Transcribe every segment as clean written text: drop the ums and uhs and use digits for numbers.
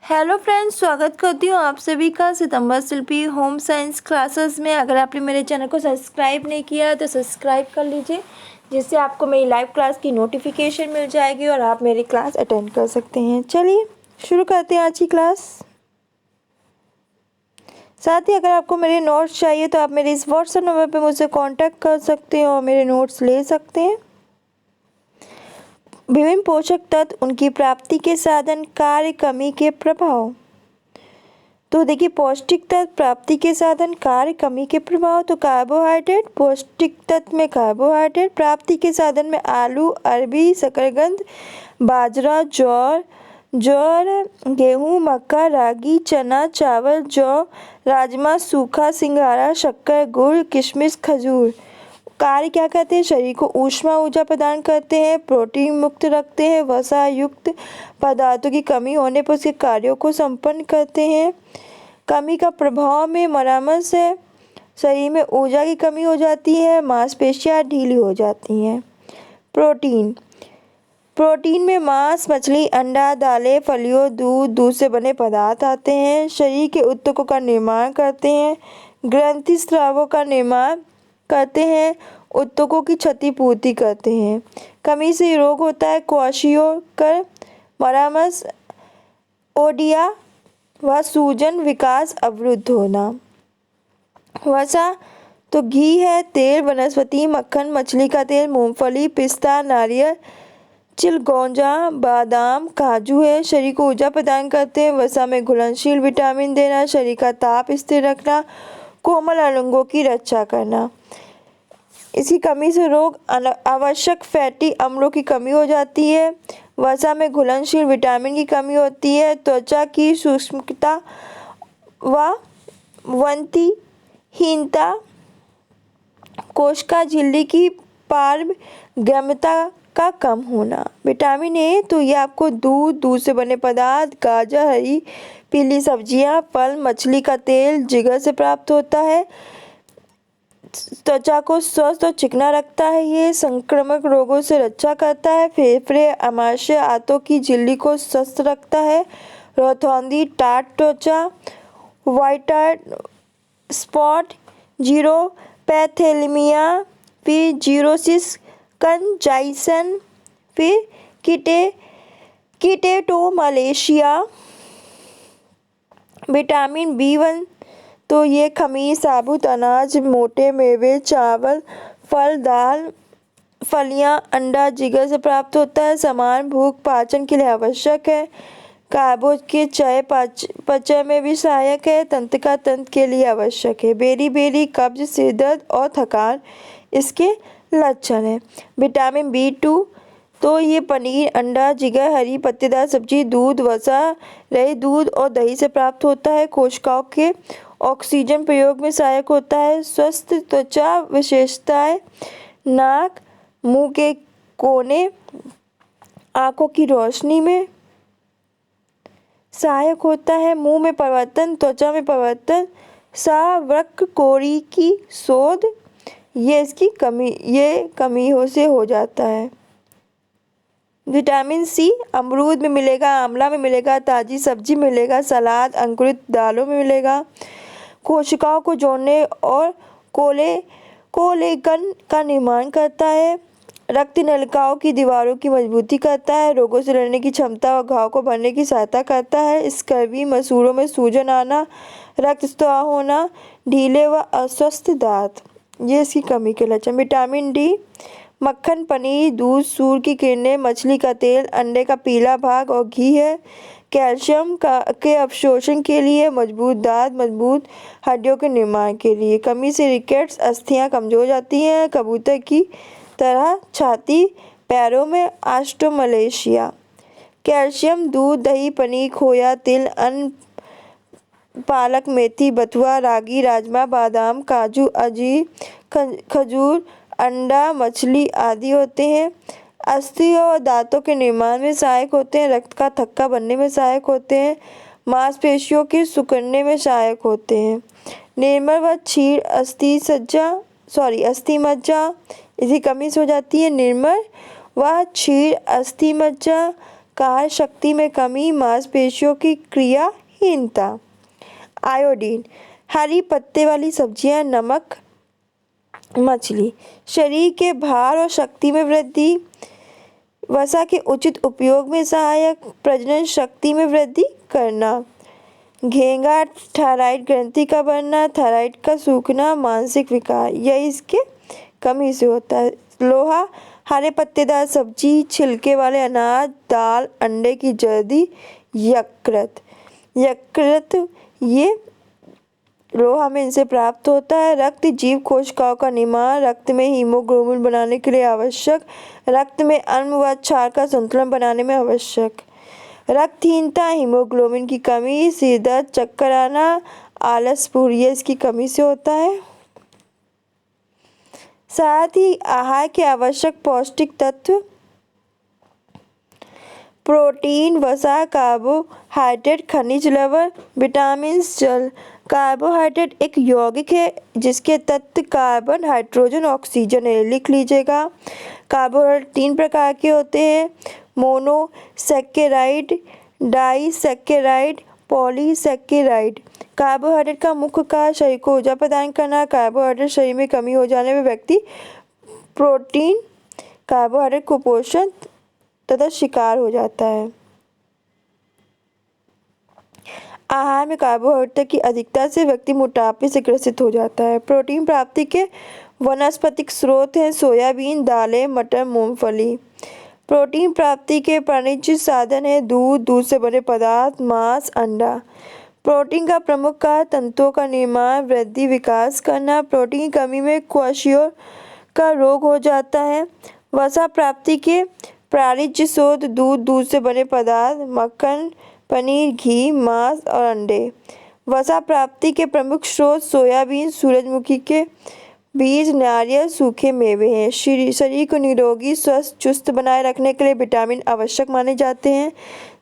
Hello friends, स्वागत करती हूँ आप सभी का सितंबर शिल्पी होम साइंस क्लासेस में। अगर आपने मेरे चैनल को सब्सक्राइब नहीं किया है तो सब्सक्राइब कर लीजिए, जिससे आपको मेरी लाइव क्लास की नोटिफिकेशन मिल जाएगी और आप मेरी क्लास अटेंड कर सकते हैं। चलिए शुरू करते हैं आज की क्लास। साथ ही अगर आपको मेरे नोट्स चाहिए तो आप मेरे इस व्हाट्सएप नंबर पर मुझसे कॉन्टैक्ट कर सकते हैं और मेरे नोट्स ले सकते हैं। विभिन्न पोषक तत्व, उनकी प्राप्ति के साधन, कार्य, कमी के प्रभाव। तो देखिए, पौष्टिक तत्व प्राप्ति के साधन, कार्य, कमी के प्रभाव। तो कार्बोहाइड्रेट, पौष्टिक तत्व में कार्बोहाइड्रेट, प्राप्ति के साधन में आलू, अरबी, शकरकंद, बाजरा, ज्वार, गेहूँ, मक्का, रागी, चना, चावल, जौ, राजमा, सूखा, सिंघाड़ा, शक्कर, गुड़, किशमिश, खजूर। कार्य क्या करते हैं? शरीर को ऊष्मा ऊर्जा प्रदान करते हैं, प्रोटीन मुक्त रखते हैं, वसा युक्त पदार्थों की कमी होने पर उसके कार्यों को संपन्न करते हैं। कमी का प्रभाव में मरामत से शरीर में ऊर्जा की कमी हो जाती है, मांसपेशियां ढीली हो जाती हैं। प्रोटीन में मांस, मछली, अंडा, दालें, फलियों, दूध से बने पदार्थ आते हैं। शरीर के ऊतकों का निर्माण करते हैं, ग्रंथि स्रावों का निर्माण करते हैं, ऊतकों की क्षतिपूर्ति करते हैं। कमी से रोग होता है क्वाशियोकर, मरामस, ओडिया व सूजन, विकास अवरुद्ध होना। वसा तो घी है, तेल, वनस्पति, मक्खन, मछली का तेल, मूंगफली, पिस्ता, नारियल, चिलगोजा, बादाम, काजू है। शरीर को ऊर्जा प्रदान करते हैं। वसा में घुलनशील विटामिन देना, शरीर का ताप स्थिर रखना, कोमल अंगों की रक्षा करना। इसकी कमी से रोग, आवश्यक फैटी अम्लों की कमी हो जाती है। वसा में घुलनशील विटामिन की कमी होती है। त्वचा की सूक्ष्मता व वंतीहीनता, कोशिका झिल्ली की पारगम्यता का कम होना। विटामिन ए, तो ये आपको दूध से बने पदार्थ, गाजर, हरी पीली सब्जियां, फल, मछली का तेल, जिगर से प्राप्त होता है। त्वचा को स्वस्थ और चिकना रखता है। ये संक्रामक रोगों से रक्षा करता है। फेफड़े, आमाशय, आंतों की झिल्ली को स्वस्थ रखता है। रोथौंदी, टाट त्वचा, व्हाइट स्पॉट, जीरोपैथेलेमिया, फिर जीरोसिस कंजाइसन, फिर कीटेटोमलेशिया। विटामिन B1, तो ये खमीर, साबुत अनाज, मोटे मेवे, चावल, फल, दाल, फलियां, अंडा, जिगर से प्राप्त होता है। समान भूख पाचन के लिए आवश्यक है। कार्बोचय पचय में भी सहायक है। तंत्रिका तंत्र के लिए आवश्यक है। बेरी कब्ज, सिरदर्द और थकान इसके लक्षण है। विटामिन B2, तो ये पनीर, अंडा, जिगर, हरी पत्तेदार सब्जी, दूध, वसा रहित दूध और दही से प्राप्त होता है। कोशिकाओं के ऑक्सीजन प्रयोग में सहायक होता है। स्वस्थ त्वचा विशेषताएं: नाक, मुंह के कोने, आंखों की रोशनी में सहायक होता है। मुंह में परिवर्तन, त्वचा में परिवर्तन, सावक कोरी की शोध, ये कमी से हो जाता है। विटामिन C, अमरूद में मिलेगा, आंवला में मिलेगा, ताज़ी सब्जी मिलेगा, सलाद, अंकुरित दालों में मिलेगा। कोशिकाओं को जोड़ने और कोलेगन का निर्माण करता है। रक्त नलिकाओं की दीवारों की मजबूती करता है। रोगों से लड़ने की क्षमता और घाव को भरने की सहायता करता है। स्कर्वी, मसूड़ों में सूजन आना, रक्तस्राव होना, ढीले व अस्वस्थ दांत, ये इसकी कमी के लक्षण। विटामिन D, मक्खन, पनीर, दूध, सूर्य की किरणें, मछली का तेल, अंडे का पीला भाग और घी है। कैल्शियम के अवशोषण के लिए, मजबूत दांत, मजबूत हड्डियों के निर्माण के लिए। कमी से रिकेट्स, अस्थियां कमजोर हो जाती हैं। कबूतर की तरह छाती, पैरों में ऑस्टियोमलेशिया। कैल्शियम, दूध, दही, पनीर, खोया, तिल, अन्न, पालक, मेथी, बथुआ, रागी, राजमा, बादाम, काजू, अंजीर, खजूर, अंडा, मछली आदि होते हैं। अस्थियों और दांतों के निर्माण में सहायक होते हैं। रक्त का थक्का बनने में सहायक होते हैं। मांसपेशियों के सिकुड़ने में सहायक होते हैं। निर्मल व क्षीण अस्थि मज्जा इसकी कमी से हो जाती है। निर्मल व क्षीण अस्थि मज्जा कार्य शक्ति में कमी, मांसपेशियों की क्रियाहीनता। आयोडीन, हरी पत्ते वाली सब्जियां, नमक, मछली। शरीर के भार और शक्ति में वृद्धि, वसा के उचित उपयोग में सहायक, प्रजनन शक्ति में वृद्धि करना। घेंगा, थायराइड ग्रंथि का बढ़ना, थायराइड का सूखना, मानसिक विकार, यह इसके कमी से होता है। लोहा, हरे पत्तेदार सब्जी, छिलके वाले अनाज, दाल, अंडे की जर्दी। यकृत, ये लोहा में इनसे प्राप्त होता है। रक्त, जीव कोशिकाओं का निर्माण, रक्त में हीमोग्लोबिन बनाने के लिए आवश्यक, रक्त में अम्ल व क्षार का संतुलन बनाने में आवश्यक। रक्तहीनता, हीमोग्लोबिन की कमी, सिर दर्द, चक्कर आना, आलस, ये इसकी कमी से होता है। साथ ही आहार के आवश्यक पौष्टिक तत्व, प्रोटीन, वसा, कार्बोहाइड्रेट, खनिज लवण, विटामिन, जल। कार्बोहाइड्रेट एक यौगिक है जिसके तत्व कार्बन, हाइड्रोजन, ऑक्सीजन है, लिख लीजिएगा। कार्बोहाइड्रेट 3 प्रकार के होते हैं, मोनोसैकेराइड, डाइसैकेराइड, पॉलीसैकेराइड। कार्बोहाइड्रेट का मुख्य कार्य शरीर को ऊर्जा प्रदान करना। कार्बोहाइड्रेट शरीर में कमी हो जाने में व्यक्ति प्रोटीन, कार्बोहाइड्रेट कुपोषण तथा शिकार हो जाता है। आहार में कार्बोहाइड्रेट की अधिकता से व्यक्ति मोटापे से ग्रसित हो जाता है। प्रोटीन प्राप्ति के वनस्पतिक स्रोत हैं सोयाबीन, दालें, मटर, मूंगफली। प्रोटीन प्राप्ति के वाणिज्यिक साधन है दूध, दूध से बने पदार्थ, मांस, अंडा। प्रोटीन का प्रमुख कार्य तंतुओं का निर्माण, वृद्धि, विकास करना। प्रोटीन की कमी में क्वाशियोर का रोग हो जाता है। वसा प्राप्ति के वाणिज्यिक स्रोत दूध, दूध से बने पदार्थ, मक्खन, पनीर, घी, मांस और अंडे। वसा प्राप्ति के प्रमुख स्रोत सोयाबीन, सूरजमुखी के बीज, नारियल, सूखे मेवे हैं। शरीर को निरोगी, स्वस्थ, चुस्त बनाए रखने के लिए विटामिन आवश्यक माने जाते हैं।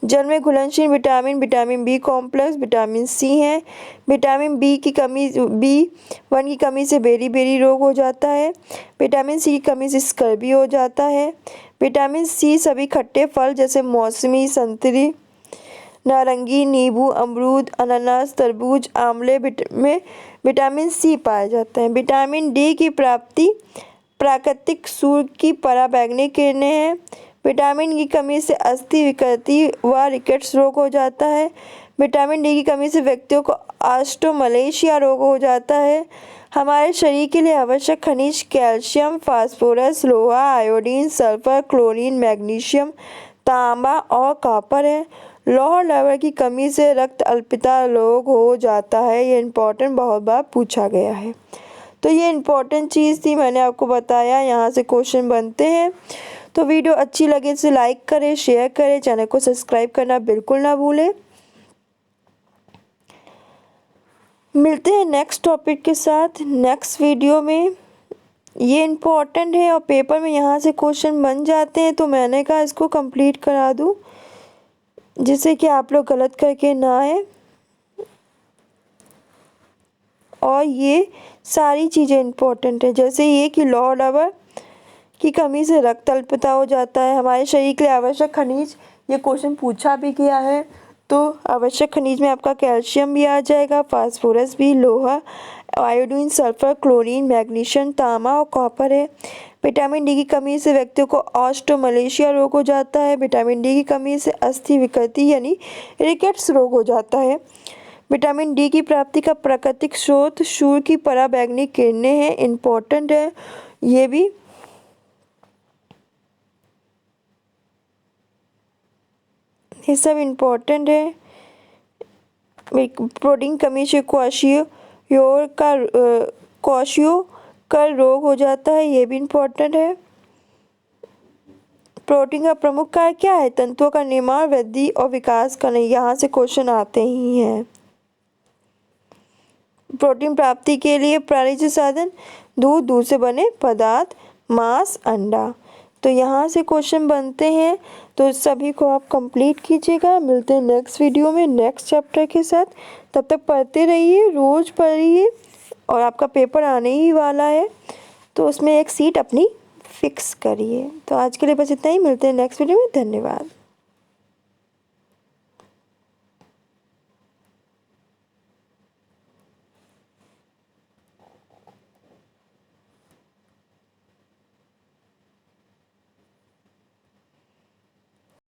जल में घुलनशील vitamin, vitamin B complex, vitamin C है। विटामिन B1 की कमी से बेरी रोग हो जाता है। विटामिन सी की कमी से स्कर्वी हो जाता है। विटामिन सी सभी खट्टे फल जैसे मौसमी, संतरी, नारंगी, नींबू, अमरूद, अनानास, तरबूज, आंवले में विटामिन सी पाया जाता है। विटामिन डी की प्राप्ति प्राकृतिक सूर्य की पराबैंगनी किरणें हैं। विटामिन की कमी से अस्थि विकृति व रिकेट्स रोग हो जाता है। विटामिन डी की कमी से व्यक्तियों को ऑस्टियोमलेशिया रोग हो जाता है। हमारे शरीर के लिए आवश्यक खनिज कैल्शियम, फास्फोरस, लोहा, आयोडीन, सल्फर, क्लोरीन, मैग्नीशियम, तांबा और कॉपर है। लौह लवण की कमी से रक्त अल्पता रोग हो जाता है। ये इम्पोर्टेंट बहुत बार पूछा गया है। तो ये इम्पोर्टेंट चीज़ थी, मैंने आपको बताया। यहाँ से क्वेश्चन बनते हैं। तो वीडियो अच्छी लगे तो लाइक करें, शेयर करें, चैनल को सब्सक्राइब करना बिल्कुल ना भूलें। मिलते हैं नेक्स्ट टॉपिक के साथ नेक्स्ट वीडियो में। ये इम्पोर्टेंट है और पेपर में यहाँ से क्वेश्चन बन जाते हैं, तो मैंने कहा इसको कंप्लीट करा दूँ जिससे कि आप लोग गलत करके ना आए। और ये सारी चीज़ें इम्पोर्टेंट है, जैसे ये कि लौह लवण की कमी से रक्त अल्पता हो जाता है। हमारे शरीर के लिए आवश्यक खनिज, ये क्वेश्चन पूछा भी गया है, तो आवश्यक खनिज में आपका कैल्शियम भी आ जाएगा, फास्फोरस भी, लोहा, आयोडीन, सल्फर, क्लोरीन, मैग्नीशियम, तांबा और कॉपर है। विटामिन डी की कमी से व्यक्तियों को ऑस्टियोमलेशिया रोग हो जाता है। विटामिन डी की कमी से अस्थि विकृति यानी रिकेट्स रोग हो जाता है। विटामिन डी की प्राप्ति का प्राकृतिक स्रोत सूर्य की पराबैंगनी किरणें हैं, इम्पोर्टेंट है ये भी। ये सब इम्पोर्टेंट है। प्रोटीन कमी से क्वाशियोकर रोग हो जाता है, ये भी इम्पोर्टेंट है। प्रोटीन का प्रमुख कार्य क्या है? तंतुओं का निर्माण, वृद्धि और विकास करना। यहाँ से क्वेश्चन आते ही हैं। प्रोटीन प्राप्ति के लिए वाणिज्यिक साधन दूध, दूध से बने पदार्थ, मांस, अंडा। तो यहाँ से क्वेश्चन बनते हैं, तो सभी को आप कंप्लीट कीजिएगा। मिलते हैं नेक्स्ट वीडियो में नेक्स्ट चैप्टर के साथ। तब तक पढ़ते रहिए, रोज़ पढ़िए, और आपका पेपर आने ही वाला है, तो उसमें एक सीट अपनी फिक्स करिए। तो आज के लिए बस इतना ही। मिलते हैं नेक्स्ट वीडियो में। धन्यवाद।